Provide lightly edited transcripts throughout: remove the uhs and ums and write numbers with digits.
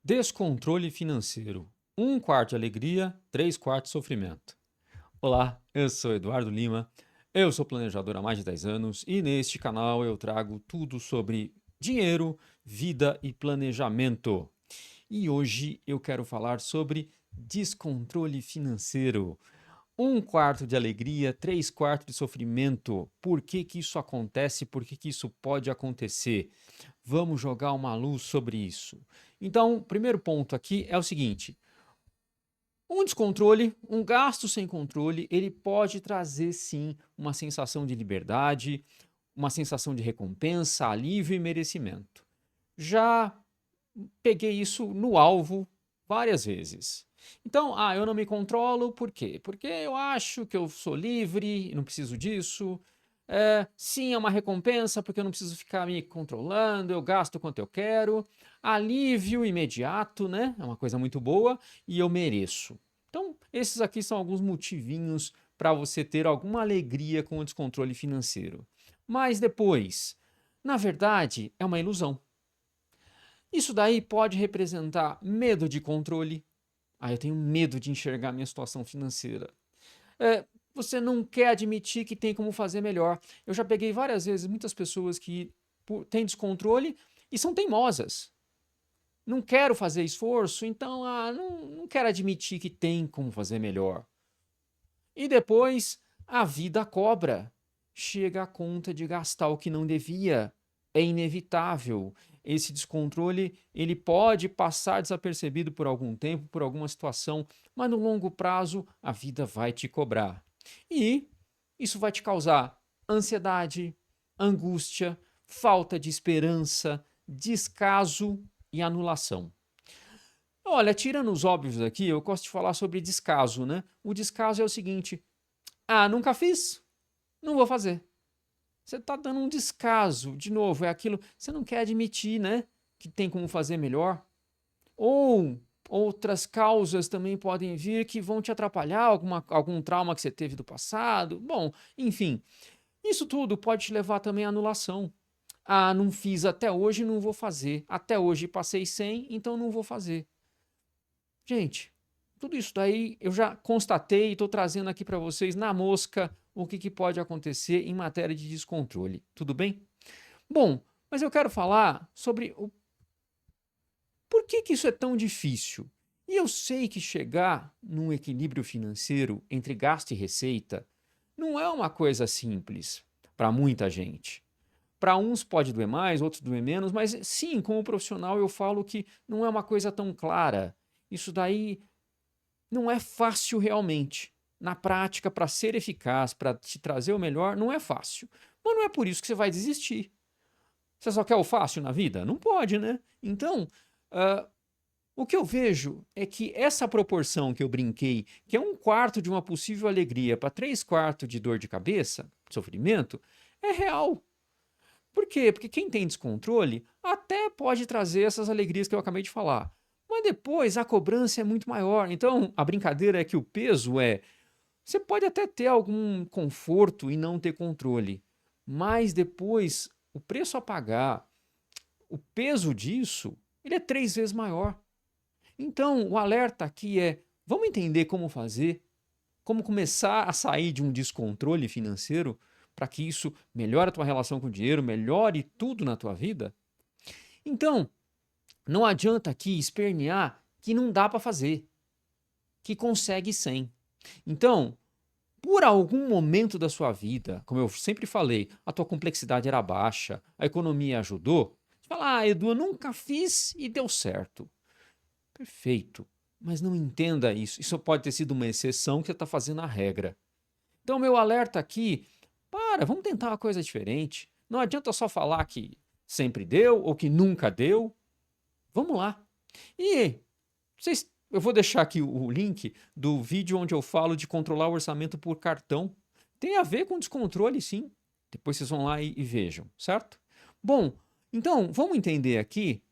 Descontrole financeiro. Um quarto de alegria, três quartos de sofrimento. Olá, eu sou Eduardo Lima, eu sou planejador há mais de 10 anos e neste canal eu trago tudo sobre dinheiro, vida e planejamento. E hoje eu quero falar sobre descontrole financeiro. Um quarto de alegria, três quartos de sofrimento. Por que que isso acontece? Por que que isso pode acontecer? Vamos jogar uma luz sobre isso. Então, o primeiro ponto aqui é o seguinte: um descontrole, um gasto sem controle, ele pode trazer sim uma sensação de liberdade, uma sensação de recompensa, alívio e merecimento. Já peguei isso no alvo várias vezes. Então, eu não me controlo, por quê? Porque eu acho que eu sou livre, não preciso disso. Sim, é uma recompensa, porque eu não preciso ficar me controlando, eu gasto quanto eu quero. Alívio imediato, né? É uma coisa muito boa e eu mereço. Então, esses aqui são alguns motivinhos para você ter alguma alegria com o descontrole financeiro. Mas depois, na verdade, é uma ilusão. Isso daí pode representar medo de controle. Eu tenho medo de enxergar minha situação financeira. Você não quer admitir que tem como fazer melhor. Eu já peguei várias vezes muitas pessoas que têm descontrole e são teimosas. Não quero fazer esforço, então não quero admitir que tem como fazer melhor. E depois a vida cobra. Chega a conta de gastar o que não devia. É inevitável. Esse descontrole ele pode passar desapercebido por algum tempo, por alguma situação, mas no longo prazo a vida vai te cobrar. E isso vai te causar ansiedade, angústia, falta de esperança, descaso e anulação. Olha, tirando os óbvios aqui, eu gosto de falar sobre descaso, né? O descaso é o seguinte: nunca fiz, não vou fazer. Você está dando um descaso, de novo, é aquilo, você não quer admitir, né? Que tem como fazer melhor. Ou outras causas também podem vir que vão te atrapalhar, algum trauma que você teve do passado. Bom, enfim, isso tudo pode te levar também à anulação. Não fiz até hoje, não vou fazer. Até hoje passei sem, então não vou fazer. Gente, tudo isso daí eu já constatei e estou trazendo aqui para vocês na mosca o que pode acontecer em matéria de descontrole. Tudo bem? Bom, mas eu quero falar sobre o por que isso é tão difícil. E eu sei que chegar num equilíbrio financeiro entre gasto e receita não é uma coisa simples para muita gente. Para uns pode doer mais, outros doer menos, mas sim, como profissional eu falo que não é uma coisa tão clara. Isso daí não é fácil realmente. Na prática, para ser eficaz, para te trazer o melhor, não é fácil. Mas não é por isso que você vai desistir. Você só quer o fácil na vida? Não pode, né? Então, uh, o que eu vejo é que essa proporção que eu brinquei, que é um quarto de uma possível alegria para três quartos de dor de cabeça, sofrimento, é real. Por quê? Porque quem tem descontrole até pode trazer essas alegrias que eu acabei de falar. Mas depois a cobrança é muito maior. Então a brincadeira é que o peso é. Você pode até ter algum conforto e não ter controle, mas depois o preço a pagar, o peso disso, ele é três vezes maior. Então o alerta aqui é: vamos entender como fazer, como começar a sair de um descontrole financeiro para que isso melhore a tua relação com o dinheiro, melhore tudo na tua vida? Então, não adianta aqui espernear que não dá para fazer, que consegue sem. Então, por algum momento da sua vida, como eu sempre falei, a tua complexidade era baixa, a economia ajudou, você fala: Edu, eu nunca fiz e deu certo. Perfeito. Mas não entenda isso. Isso pode ter sido uma exceção que você está fazendo a regra. Então, meu alerta aqui: vamos tentar uma coisa diferente. Não adianta só falar que sempre deu ou que nunca deu. Vamos lá. E eu vou deixar aqui o link do vídeo onde eu falo de controlar o orçamento por cartão. Tem a ver com descontrole, sim. Depois vocês vão lá e vejam, certo? Bom, então vamos entender aqui.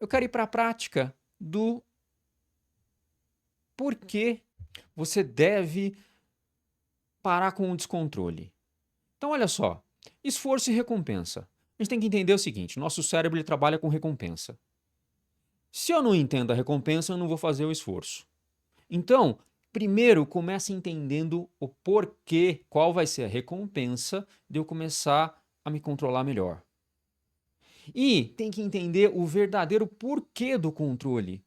Eu quero ir para a prática do porquê você deve parar com o descontrole. Então, olha só: esforço e recompensa. A gente tem que entender o seguinte: nosso cérebro ele trabalha com recompensa. Se eu não entendo a recompensa, eu não vou fazer o esforço. Então, primeiro comece entendendo o porquê, qual vai ser a recompensa de eu começar a me controlar melhor. E tem que entender o verdadeiro porquê do controle.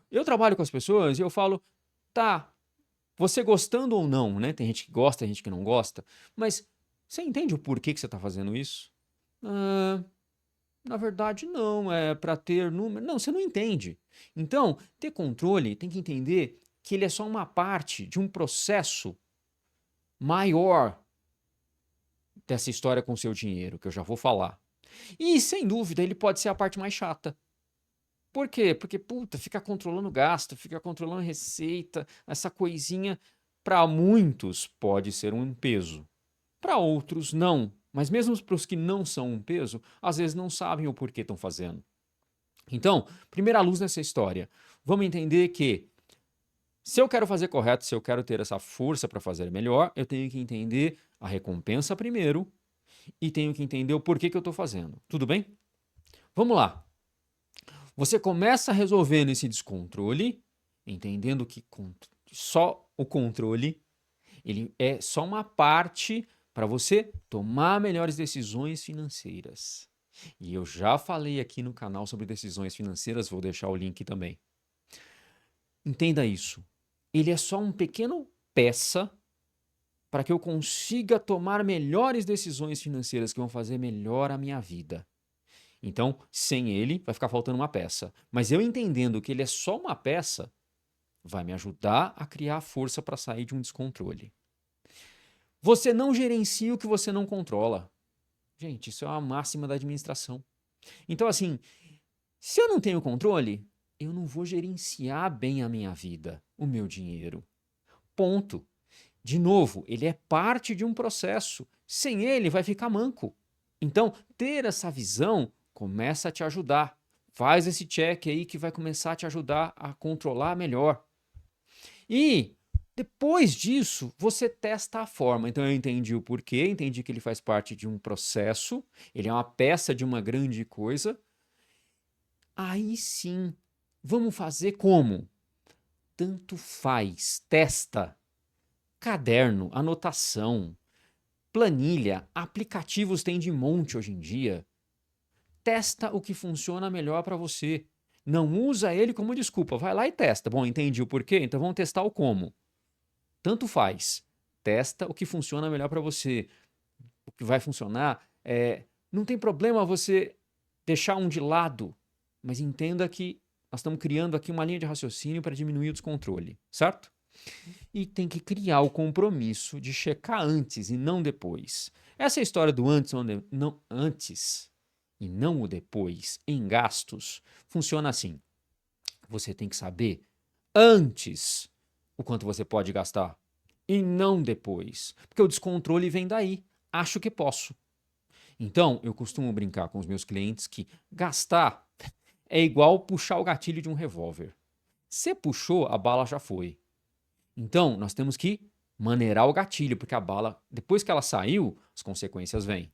Eu trabalho com as pessoas e eu falo, tá, você gostando ou não, né? Tem gente que gosta, tem gente que não gosta, mas você entende o porquê que você está fazendo isso? Ah, na verdade, não, é para ter número. Não, você não entende. Então, ter controle tem que entender que ele é só uma parte de um processo maior dessa história com o seu dinheiro, que eu já vou falar. E, sem dúvida, ele pode ser a parte mais chata. Por quê? Porque, puta, fica controlando gasto, fica controlando receita, essa coisinha, para muitos pode ser um peso. Para outros, não. Mas mesmo para os que não são um peso, às vezes não sabem o porquê estão fazendo. Então, primeira luz nessa história. Vamos entender que se eu quero fazer correto, se eu quero ter essa força para fazer melhor, eu tenho que entender a recompensa primeiro e tenho que entender o porquê que eu estou fazendo. Tudo bem? Vamos lá. Você começa resolvendo esse descontrole, entendendo que só o controle ele é só uma parte para você tomar melhores decisões financeiras. E eu já falei aqui no canal sobre decisões financeiras, vou deixar o link também. Entenda isso. Ele é só um pequeno peça para que eu consiga tomar melhores decisões financeiras que vão fazer melhor a minha vida. Então, sem ele, vai ficar faltando uma peça. Mas eu entendendo que ele é só uma peça, vai me ajudar a criar força para sair de um descontrole. Você não gerencia o que você não controla. Gente, isso é uma máxima da administração. Então, assim, se eu não tenho controle, eu não vou gerenciar bem a minha vida, o meu dinheiro. Ponto. De novo, ele é parte de um processo. Sem ele, vai ficar manco. Então, ter essa visão começa a te ajudar. Faz esse check aí que vai começar a te ajudar a controlar melhor. E depois disso, você testa a forma. Então eu entendi o porquê, entendi que ele faz parte de um processo, ele é uma peça de uma grande coisa. Aí sim, vamos fazer como? Tanto faz, testa. Caderno, anotação, planilha, aplicativos tem de monte hoje em dia. Testa o que funciona melhor para você. Não usa ele como desculpa, vai lá e testa. Bom, entendi o porquê, então vamos testar o como. Tanto faz. Testa o que funciona melhor para você. O que vai funcionar não tem problema você deixar um de lado, mas entenda que nós estamos criando aqui uma linha de raciocínio para diminuir o descontrole, certo? E tem que criar o compromisso de checar antes e não depois. Essa história do antes, não, antes e não o depois em gastos funciona assim. Você tem que saber antes o quanto você pode gastar e não depois, porque o descontrole vem daí. Acho que posso. Então, eu costumo brincar com os meus clientes que gastar é igual puxar o gatilho de um revólver. Você puxou, a bala já foi. Então, nós temos que maneirar o gatilho, porque a bala, depois que ela saiu, as consequências vêm.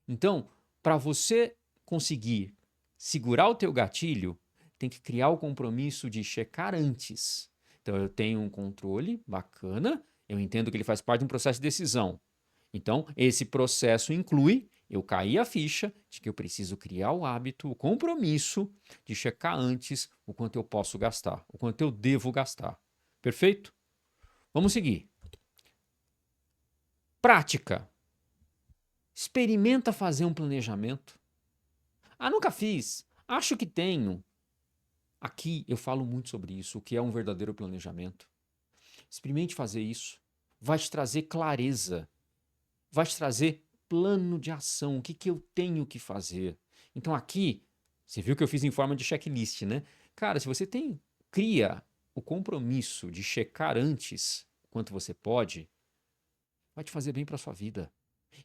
Então, para você conseguir segurar o teu gatilho, tem que criar o compromisso de checar antes. Então, eu tenho um controle bacana, eu entendo que ele faz parte de um processo de decisão. Então, esse processo inclui eu cair a ficha de que eu preciso criar o hábito, o compromisso de checar antes o quanto eu posso gastar, o quanto eu devo gastar. Perfeito? Vamos seguir. Prática. Experimenta fazer um planejamento. Ah, nunca fiz. Acho que tenho. Aqui eu falo muito sobre isso, o que é um verdadeiro planejamento. Experimente fazer isso. Vai te trazer clareza. Vai te trazer plano de ação. O que eu tenho que fazer? Então aqui, você viu que eu fiz em forma de checklist, né? Cara, se você cria o compromisso de checar antes quanto você pode, vai te fazer bem para sua vida.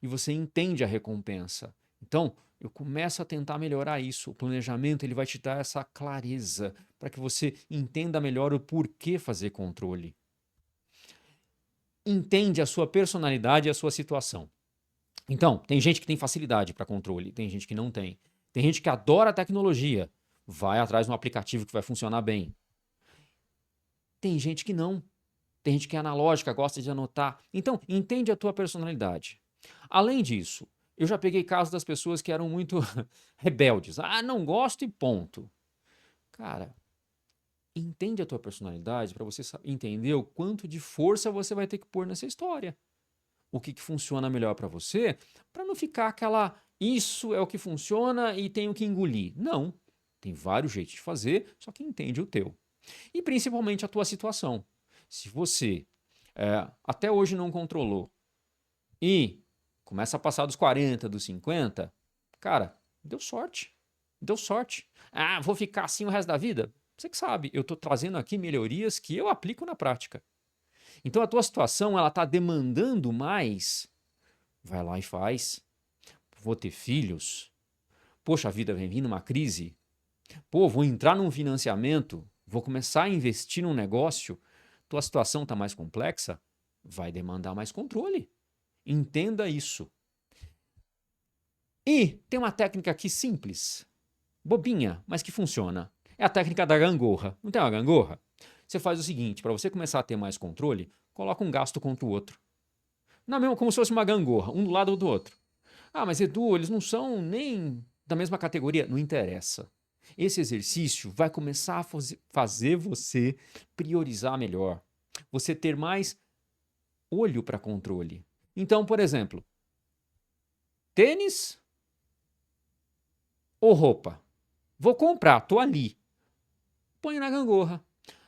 E você entende a recompensa. Então, eu começo a tentar melhorar isso. O planejamento ele vai te dar essa clareza para que você entenda melhor o porquê fazer controle. Entende a sua personalidade e a sua situação. Então, tem gente que tem facilidade para controle, tem gente que não tem. Tem gente que adora a tecnologia, vai atrás de um aplicativo que vai funcionar bem. Tem gente que não. Tem gente que é analógica, gosta de anotar. Então, entende a tua personalidade. Além disso, eu já peguei casos das pessoas que eram muito rebeldes. Ah, não gosto e ponto. Cara, entende a tua personalidade para você entender o quanto de força você vai ter que pôr nessa história. O que funciona melhor para você, para não ficar aquela isso é o que funciona e tenho que engolir. Não. Tem vários jeitos de fazer, só que entende o teu. E principalmente a tua situação. Se você até hoje não controlou e começa a passar dos 40, dos 50, cara, deu sorte. Deu sorte. Ah, vou ficar assim o resto da vida? Você que sabe, eu estou trazendo aqui melhorias que eu aplico na prática. Então a tua situação ela está demandando mais. Vai lá e faz. Vou ter filhos. Poxa, a vida vem vindo uma crise. Pô, vou entrar num financiamento. Vou começar a investir num negócio. Tua situação está mais complexa. Vai demandar mais controle. Entenda isso. E tem uma técnica aqui simples, bobinha, mas que funciona. É a técnica da gangorra. Não tem uma gangorra? Você faz o seguinte, para você começar a ter mais controle, coloca um gasto contra o outro. Não, mesmo como se fosse uma gangorra, um do lado do outro. Ah, mas Edu, eles não são nem da mesma categoria. Não interessa. Esse exercício vai começar a fazer você priorizar melhor. Você ter mais olho para controle. Então, por exemplo, tênis ou roupa? Vou comprar, tô ali. Põe na gangorra.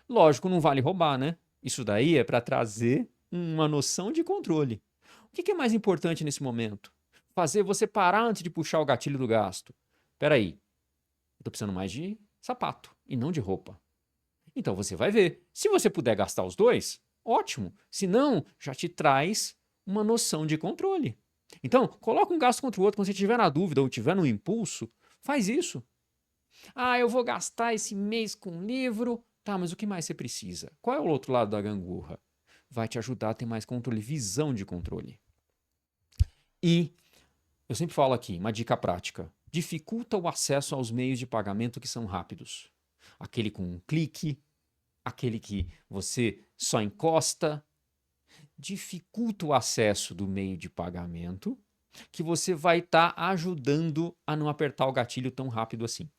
Lógico, não vale roubar, né? Isso daí é para trazer uma noção de controle. O que é mais importante nesse momento? Fazer você parar antes de puxar o gatilho do gasto. Espera aí, eu tô precisando mais de sapato e não de roupa. Então você vai ver. Se você puder gastar os dois, ótimo. Se não, já te traz uma noção de controle. Então, coloca um gasto contra o outro. Quando você estiver na dúvida ou tiver no impulso, faz isso. Ah, eu vou gastar esse mês com livro. Tá, mas o que mais você precisa? Qual é o outro lado da gangorra? Vai te ajudar a ter mais controle, visão de controle. E eu sempre falo aqui, uma dica prática. Dificulta o acesso aos meios de pagamento que são rápidos. Aquele com um clique, aquele que você só encosta. Dificulta o acesso do meio de pagamento que você vai estar ajudando a não apertar o gatilho tão rápido assim.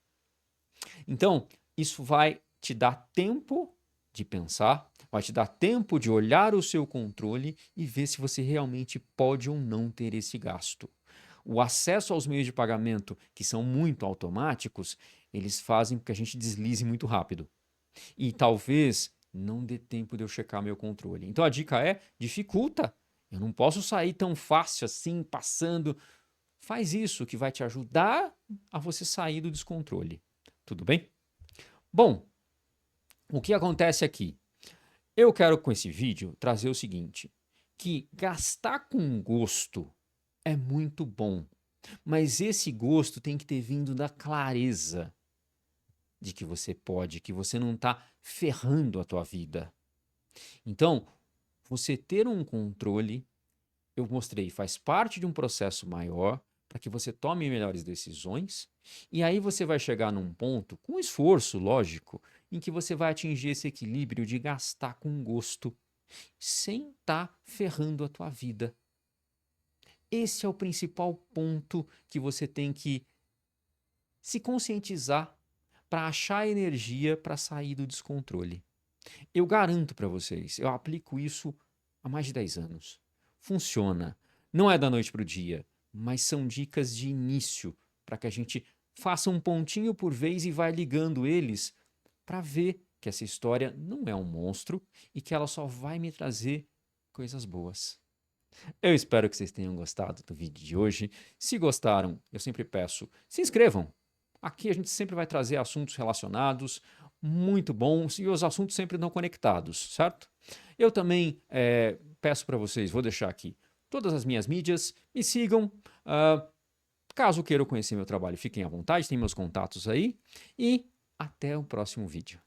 Então, isso vai te dar tempo de pensar, vai te dar tempo de olhar o seu controle e ver se você realmente pode ou não ter esse gasto. O acesso aos meios de pagamento, que são muito automáticos, eles fazem com que a gente deslize muito rápido. E talvez não dê tempo de eu checar meu controle. Então a dica é, dificulta. Eu não posso sair tão fácil assim, passando. Faz isso que vai te ajudar a você sair do descontrole. Tudo bem? Bom, o que acontece aqui? Eu quero com esse vídeo trazer o seguinte, que gastar com gosto é muito bom, mas esse gosto tem que ter vindo da clareza de que você pode, que você não está ferrando a tua vida. Então, você ter um controle, eu mostrei, faz parte de um processo maior para que você tome melhores decisões e aí você vai chegar num ponto, com esforço, lógico, em que você vai atingir esse equilíbrio de gastar com gosto, sem estar ferrando a tua vida. Esse é o principal ponto que você tem que se conscientizar para achar energia para sair do descontrole. Eu garanto para vocês, eu aplico isso há mais de 10 anos. Funciona. Não é da noite para o dia, mas são dicas de início para que a gente faça um pontinho por vez e vai ligando eles para ver que essa história não é um monstro e que ela só vai me trazer coisas boas. Eu espero que vocês tenham gostado do vídeo de hoje. Se gostaram, eu sempre peço, se inscrevam. Aqui a gente sempre vai trazer assuntos relacionados, muito bons, e os assuntos sempre não conectados, certo? Eu também peço para vocês, vou deixar aqui todas as minhas mídias, me sigam. Caso queiram conhecer meu trabalho, fiquem à vontade, tem meus contatos aí. E até o próximo vídeo.